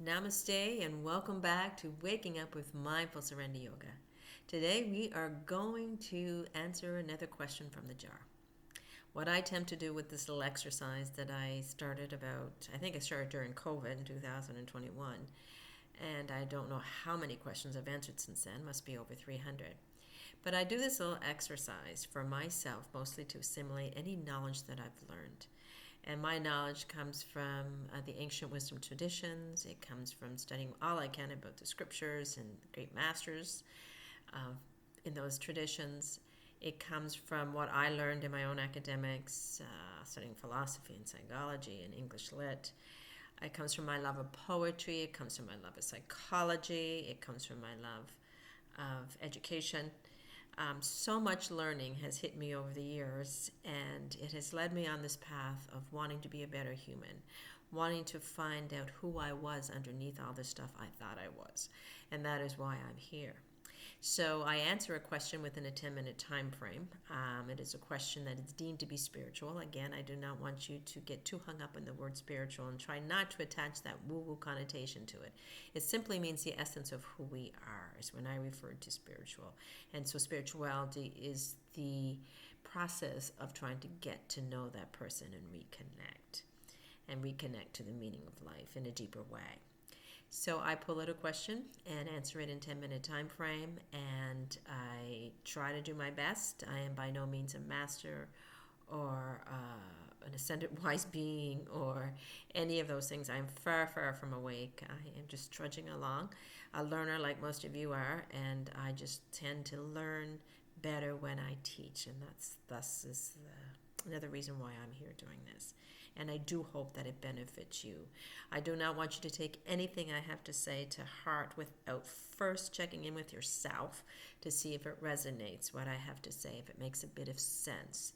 Namaste and welcome back to Waking Up with Mindful Surrender Yoga. Today we are going to answer another question from the jar. What I attempt to do with this little exercise that I started I think I started during COVID in 2021, and I don't know how many questions I've answered since then, must be over 300. But I do this little exercise for myself, mostly to assimilate any knowledge that I've learned. And my knowledge comes from the ancient wisdom traditions. It comes from studying all I can about the scriptures and great masters in those traditions. It comes from what I learned in my own academics, studying philosophy and psychology and English lit. It comes from my love of poetry. It comes from my love of psychology. It comes from my love of education. So much learning has hit me over the years, and it has led me on this path of wanting to be a better human, wanting to find out who I was underneath all this stuff I thought I was. And that is why I'm here. So I answer a question within a 10-minute time frame. It is a question that is deemed to be spiritual. Again, I do not want you to get too hung up in the word spiritual and try not to attach that woo-woo connotation to it. It simply means the essence of who we are, is when I refer to spiritual. And so spirituality is the process of trying to get to know that person and reconnect to the meaning of life in a deeper way. So I pull out a question and answer it in 10-minute time frame, and I try to do my best. I am by no means a master or an ascended wise being or any of those things. I am far, far from awake. I am just trudging along, a learner like most of you are, and I just tend to learn better when I teach, and thus is another reason why I'm here doing this. And I do hope that it benefits you. I do not want you to take anything I have to say to heart without first checking in with yourself to see if it resonates, what I have to say, if it makes a bit of sense.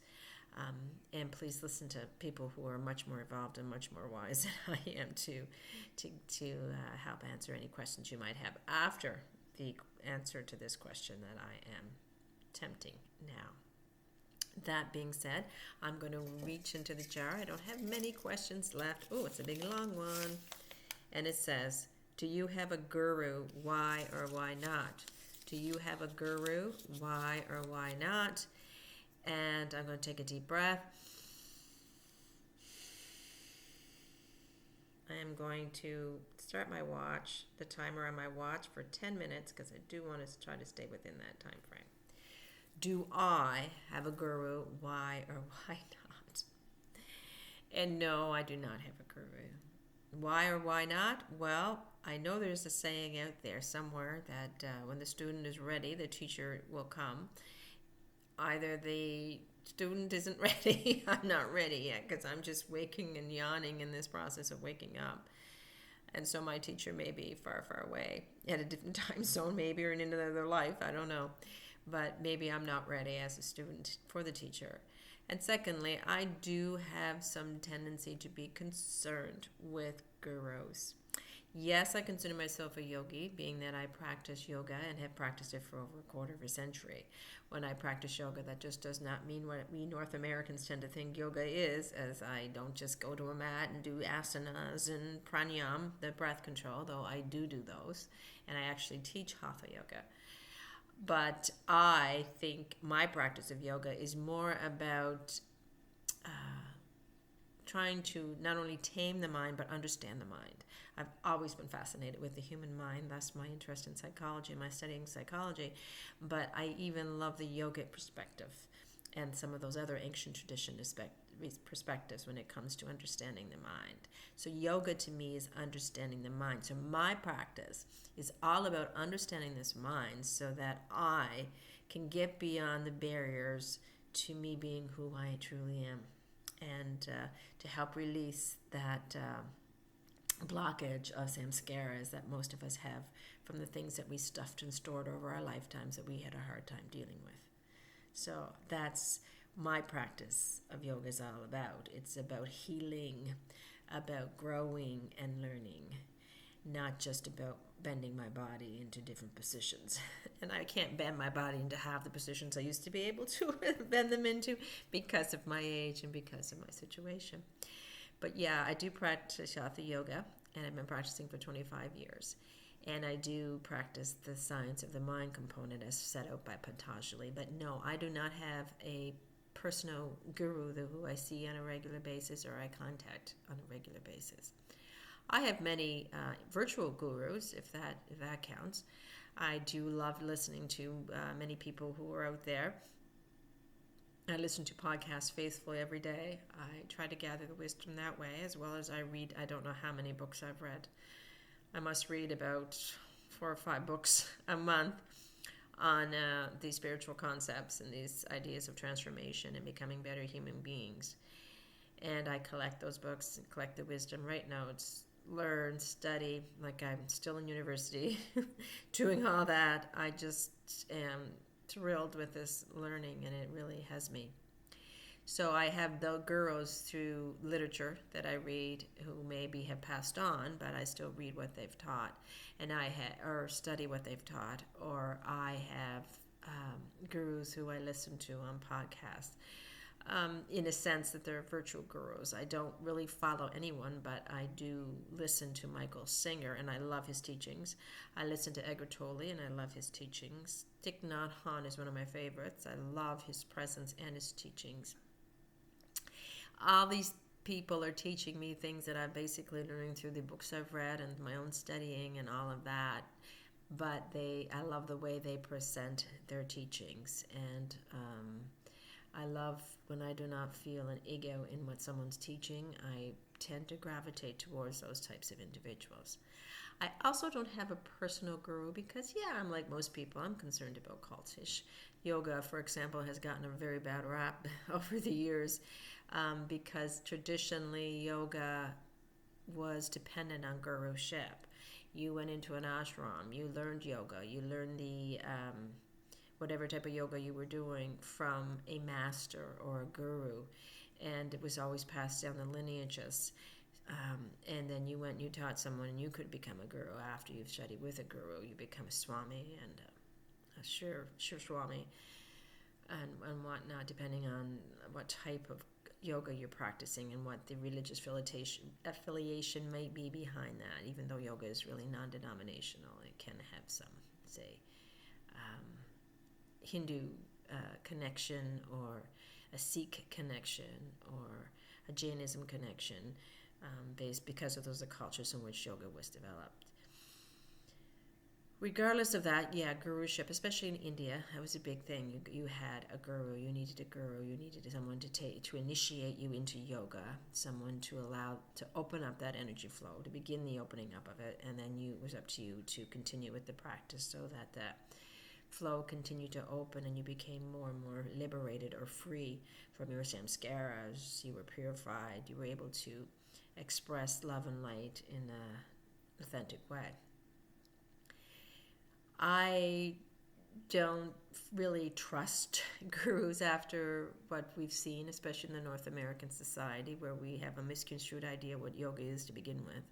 And please listen to people who are much more involved and much more wise than I am to help answer any questions you might have after the answer to this question that I am attempting now. That being said, I'm going to reach into the jar. I don't have many questions left. Oh, it's a big long one. And it says, do you have a guru? Why or why not? Do you have a guru? Why or why not? And I'm going to take a deep breath. I am going to start my watch, the timer on my watch, for 10 minutes because I do want to try to stay within that time frame. Do I have a guru? Why or why not? And no, I do not have a guru. Why or why not? Well, I know there's a saying out there somewhere that when the student is ready, the teacher will come. Either the student isn't ready, I'm not ready yet because I'm just waking and yawning in this process of waking up. And so my teacher may be far, far away at a different time zone, maybe, or in another life, I don't know. But maybe I'm not ready as a student for the teacher. And secondly, I do have some tendency to be concerned with gurus. Yes, I consider myself a yogi, being that I practice yoga and have practiced it for over a quarter of a century. When I practice yoga, that just does not mean what we North Americans tend to think yoga is, as I don't just go to a mat and do asanas and pranayama, the breath control, though I do those. And I actually teach hatha yoga. But I think my practice of yoga is more about trying to not only tame the mind, but understand the mind. I've always been fascinated with the human mind, thus my interest in psychology and my studying psychology. But I even love the yogic perspective and some of those other ancient tradition perspectives when it comes to understanding the mind. So yoga to me is understanding the mind. So my practice is all about understanding this mind so that I can get beyond the barriers to me being who I truly am, and to help release that blockage of samskaras that most of us have from the things that we stuffed and stored over our lifetimes that we had a hard time dealing with. So that's my practice of yoga is all about. It's about healing, about growing and learning, not just about bending my body into different positions. And I can't bend my body into half the positions I used to be able to bend them into because of my age and because of my situation. But yeah, I do practice hatha yoga. and I've been practicing for 25 years. And I do practice the science of the mind component as set out by Patanjali. But no, I do not have a personal guru who I see on a regular basis or I contact on a regular basis. I have many virtual gurus, if that counts. I do love listening to many people who are out there. I listen to podcasts faithfully every day. I try to gather the wisdom that way, as well as I read. I don't know how many books I've read. I must read about 4 or 5 books a month on these spiritual concepts and these ideas of transformation and becoming better human beings. And I collect those books, collect the wisdom, write notes, learn, study, like I'm still in university doing all that. I just am thrilled with this learning, and it really has me. So I have the gurus through literature that I read who maybe have passed on, but I still read what they've taught, and or study what they've taught, or I have gurus who I listen to on podcasts. In a sense that they're virtual gurus. I don't really follow anyone, but I do listen to Michael Singer, and I love his teachings. I listen to Eckhart Tolle, and I love his teachings. Thich Nhat Hanh is one of my favorites. I love his presence and his teachings. All these people are teaching me things that I'm basically learning through the books I've read and my own studying and all of that. But I love the way they present their teachings, and I love when I do not feel an ego in what someone's teaching. I tend to gravitate towards those types of individuals. I also don't have a personal guru because, I'm like most people. I'm concerned about cultish. Yoga, for example, has gotten a very bad rap over the years because traditionally yoga was dependent on guruship. You went into an ashram, you learned yoga, you learned the whatever type of yoga you were doing from a master or a guru, and it was always passed down the lineages. And then you went and you taught someone, and you could become a guru after you've studied with a guru. You become a swami and a sure swami and whatnot, depending on what type of yoga you're practicing and what the religious affiliation may be behind that. Even though yoga is really non-denominational, it can have some, say, Hindu connection or a Sikh connection or a Jainism connection based because of those cultures in which yoga was developed. Regardless of that, guruship, especially in India, that was a big thing. You had a guru, you needed a guru, you needed someone to initiate you into yoga, someone to open up that energy flow, to begin the opening up of it, and then it was up to you to continue with the practice so that that flow continued to open and you became more and more liberated or free from your samskaras. You were purified. You were able to express love and light in an authentic way. I don't really trust gurus after what we've seen, especially in the North American society, where we have a misconstrued idea what yoga is to begin with.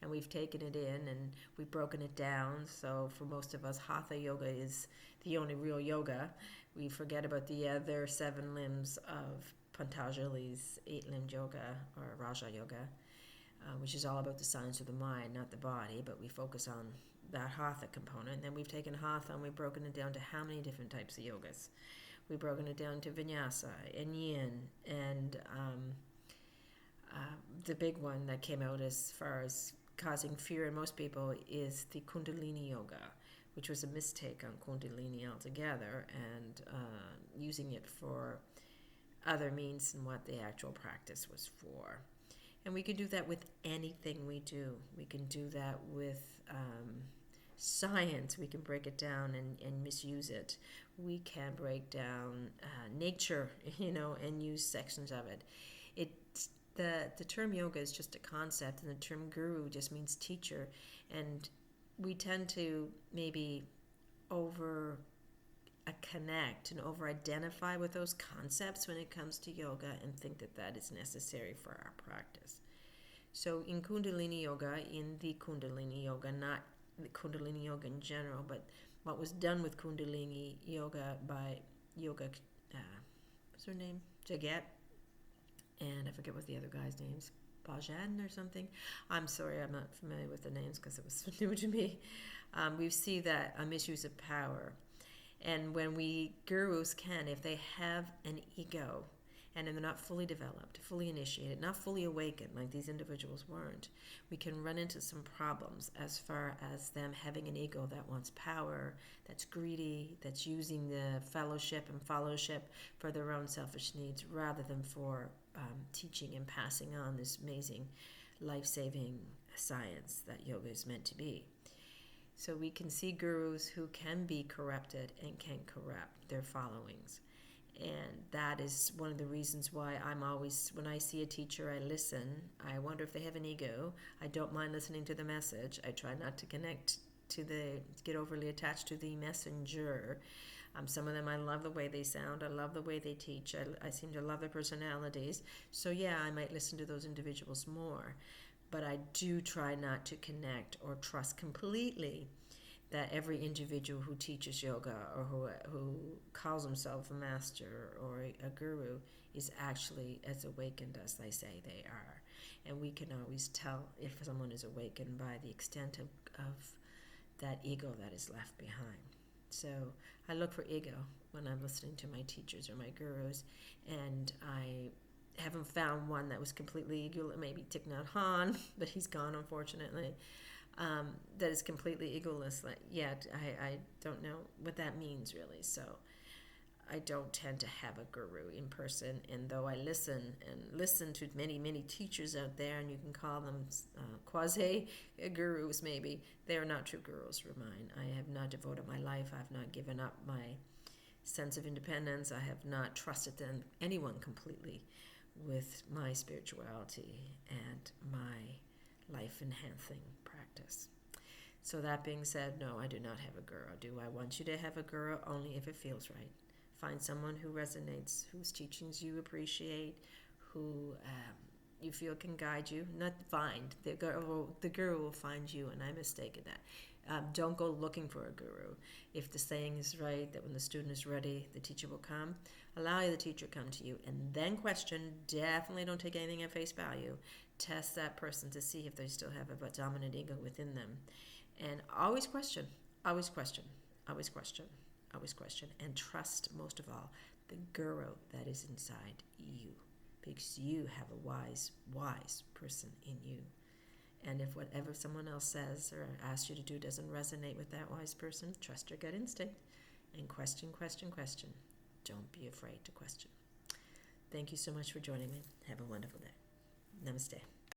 And we've taken it in and we've broken it down. So for most of us, Hatha yoga is the only real yoga. We forget about the other 7 limbs of Patanjali's 8-limbed yoga or Raja yoga, which is all about the science of the mind, not the body, but we focus on that Hatha component. And then we've taken Hatha and we've broken it down to how many different types of yogas. We've broken it down to Vinyasa and Yin, and the big one that came out as far as causing fear in most people is the Kundalini yoga, which was a mistake on Kundalini altogether, and using it for other means than what the actual practice was for. And we can do that with anything we do. We can do that with science. We can break it down and misuse it. We can break down nature, and use sections of it. The term yoga is just a concept, and the term guru just means teacher. And we tend to maybe connect and over-identify with those concepts when it comes to yoga and think that that is necessary for our practice. So in Kundalini yoga, not the Kundalini yoga in general, but what was done with Kundalini yoga by what's her name? Jagat. And I forget what the other guy's names. Bajan or something. I'm sorry, I'm not familiar with the names because it was new to me. We see that misuse of power. And when gurus can, if they have an ego and they're not fully developed, fully initiated, not fully awakened like these individuals weren't, we can run into some problems as far as them having an ego that wants power, that's greedy, that's using the fellowship and fellowship for their own selfish needs rather than for teaching and passing on this amazing life-saving science that yoga is meant to be. So we can see gurus who can be corrupted and can corrupt their followings. And that is one of the reasons why I'm always, when I see a teacher, I listen. I wonder if they have an ego. I don't mind listening to the message. I try not to get overly attached to the messenger. Some of them, I love the way they sound. I love the way they teach. I seem to love their personalities. So yeah, I might listen to those individuals more. But I do try not to connect or trust completely that every individual who teaches yoga or who calls himself a master or a guru is actually as awakened as they say they are. And we can always tell if someone is awakened by the extent of that ego that is left behind. So I look for ego when I'm listening to my teachers or my gurus, and I haven't found one that was completely egoless. Maybe Thich Nhat Hanh, but he's gone, unfortunately. That is completely egoless yet. I don't know what that means, really. So I don't tend to have a guru in person. And though I listen to many, many teachers out there, and you can call them quasi-gurus maybe, they are not true gurus for mine. I have not devoted my life. I have not given up my sense of independence. I have not trusted anyone completely with my spirituality and my life-enhancing practice. So that being said, no, I do not have a guru. Do I want you to have a guru? Only if it feels right. Find someone who resonates, whose teachings you appreciate, who you feel can guide you. Not find. The guru will find you, and I mistake that. Don't go looking for a guru. If the saying is right, that when the student is ready, the teacher will come, allow the teacher to come to you, and then question. Definitely don't take anything at face value. Test that person to see if they still have a dominant ego within them. And always question, always question, always question, always question, and trust, most of all, the guru that is inside you, because you have a wise, wise person in you. And if whatever someone else says or asks you to do doesn't resonate with that wise person, trust your gut instinct and question, question, question. Don't be afraid to question. Thank you so much for joining me. Have a wonderful day. Namaste.